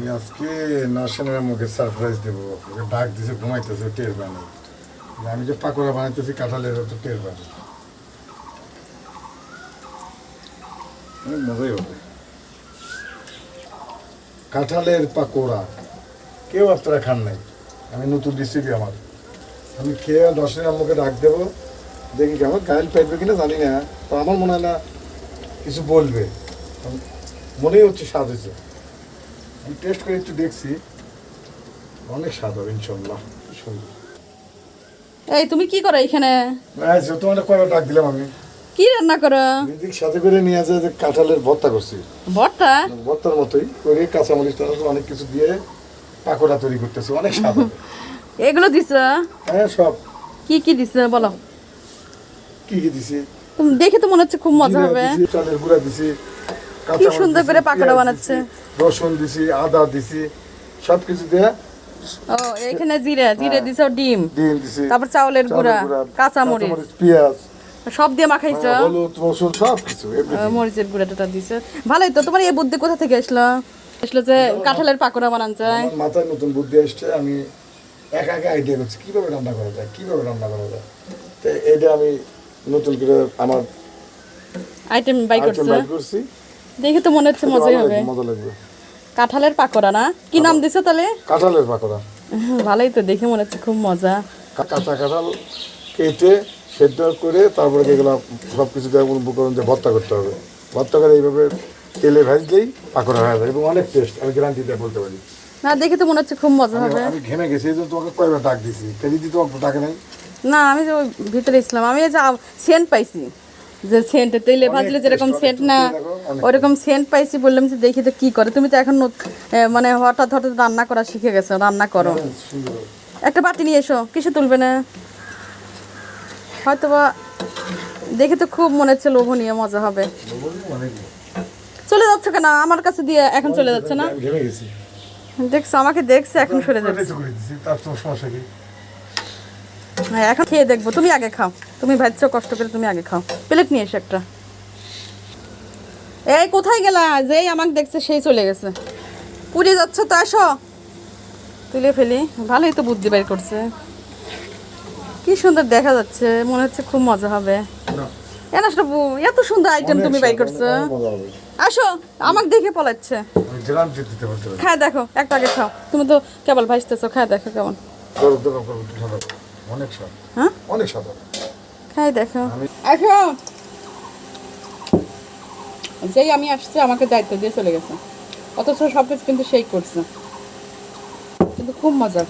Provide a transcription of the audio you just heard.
আমি আজকে নার্সেনের মুখে সারপ্রাইজ দেবো। ওকে ডাক দিছে, ঘুমাইতেছে, টের পানি। আমি যে পাকোড়া বানাইতেছি কাঁঠালের, তো টের পানি। মজাই হবে কাঁঠালের পাকোড়া। কেউ আপনারা খান নাই, আমি নতুন রেসিপি আমার। আমি খেয়ে নার্সেনের মুখে ডাক দেবো, দেখি কেমন গায়েল পাইবে কিনা জানি না, তো আমার মনে হয় না কিছু বলবে। মনেই হচ্ছে স্বাদ হয়েছে। আমি টেস্ট করে একটু দেখছি, অনেক স্বাদ হবে ইনশাল্লাহ। সুন্দর। এই তুমি কি করো এখানে? তোমার কয়বার ডাক দিলাম আমি। কি রান্না করো? দিদিক সাথে করে নিয়ে আসে যে কাঁঠালের ভর্তা করছি। ভর্তা? ভর্তার মতোই করে কাঁচামরিচ অনেক কিছু দিয়ে পাকোড়া তৈরি করতেছি, অনেক স্বাদ হবে। এগুলো দিছো? হ্যাঁ, সব। কি কি দিছো বলো? কি কি দিছি? তুমি দেখে তো মনে হচ্ছে খুব মজা হবে। চালের গুঁড়া দিছি, কি সুন্দর করে পাকোড়া বানাচ্ছে। রসুন দিছি, আদা দিছি, সবকিছু দিয়ে। ও এখানে জিরা দিছো, ডিম দিছি, তারপর চাউলের গুঁড়া, কাঁচামরিচ, পেঁয়াজ সব দিয়ে মাখাইছো। হলুদ, রসুন সবকিছু, মরিচের গুঁড়াটা দিছো। ভালোই তো। তোমার এই বুদ্ধি কোথা থেকে আসলো যে কাঁঠালের পাকোড়া বানান যায়? আমার মাথায় নতুন বুদ্ধি আসছে। আমি একা আইডিয়া করছি কিভাবে রান্না করা যায়, তো এটা আমি নতুন করে আমার আইটেম বাই করছি। দেখে তো মনে হচ্ছে মজাই হবে। মজা লাগবে। কাঁঠালের পাকোড়া না? কি নাম দিছো তাহলে? কাঁঠালের পাকোড়া। ভালোই তো, দেখে মনে হচ্ছে খুব মজা। কাঁচা কাঁঠাল কেটে সেদ্ধ করে তারপরে এগুলো সব কিছু উপকরণ দিয়ে ভর্তা করতে হবে। ভর্তা করে এইভাবে তেলে ভাজলেই পাকোড়া হয়ে যায় এবং অনেক টেস্ট। আমি গ্যারান্টি দিয়ে বলতে পারি। না, দেখে তো মনে হচ্ছে খুব মজা হবে। আমি ঘেমে গেছি, এই জন্য তোমাকে কয়বার ডাক দিছি। দিদি তোমাকে ডাকে নাই? না, আমি তো ভিতরে ছিলাম। আমি যে সেন্ট পাইছি, যে সেন্ট তেলে ভাজলে যেরকম সেন্ট না, ওইরকম সেন্ট পাইছি। বললাম যে দেখি তো কি করে। তুমি তো এখন মানে হঠাৎ রান্না করা শিখে গেছো, রান্না করো। একটা বাটি নিয়ে এসো। কিসে তুলবে না? হয়তো বা দেখে তো খুব মনে হচ্ছে লোভনীয়, মজা হবে। চলে যাচ্ছ কেন আমার কাছে দিয়ে? এখন চলে যাচ্ছে না? দেখছো, আমাকে দেখছে, এখন সরে যাচ্ছে। হ্যাঁ, এখন খেয়ে দেখবো। তুমি আগে খাও, তুমি ভাজছো কষ্ট করে, তুমি আগে খাও। প্লেট নিয়ে এসো একটা। এই কোথায় গেলা? যেই আমাকে দেখছে সেই চলে গেছে। পুড়ে যাচ্ছ তো, আসো তুলে ফেলি। ভালোই তো বুদ্ধি বের করছে। কি সুন্দর দেখা যাচ্ছে, মনে হচ্ছে খুব মজা হবে। এত সুন্দর আইটেম তুমি বাই করছো। আসো, আমাকে দেখে পলাচ্ছে। খায় দেখো, একটা আগে খাও। তুমি তো কেবল ভাজতেছো, খায় দেখো কেমন। হ্যাঁ, অনেক স্বাদ। খাই দেখো। আসো। যেই আমি আসছি আমাকে দায়িত্ব দিয়ে চলে গেছে, অথচ সবকিছু কিন্তু সেই করছে, কিন্তু খুব মজা।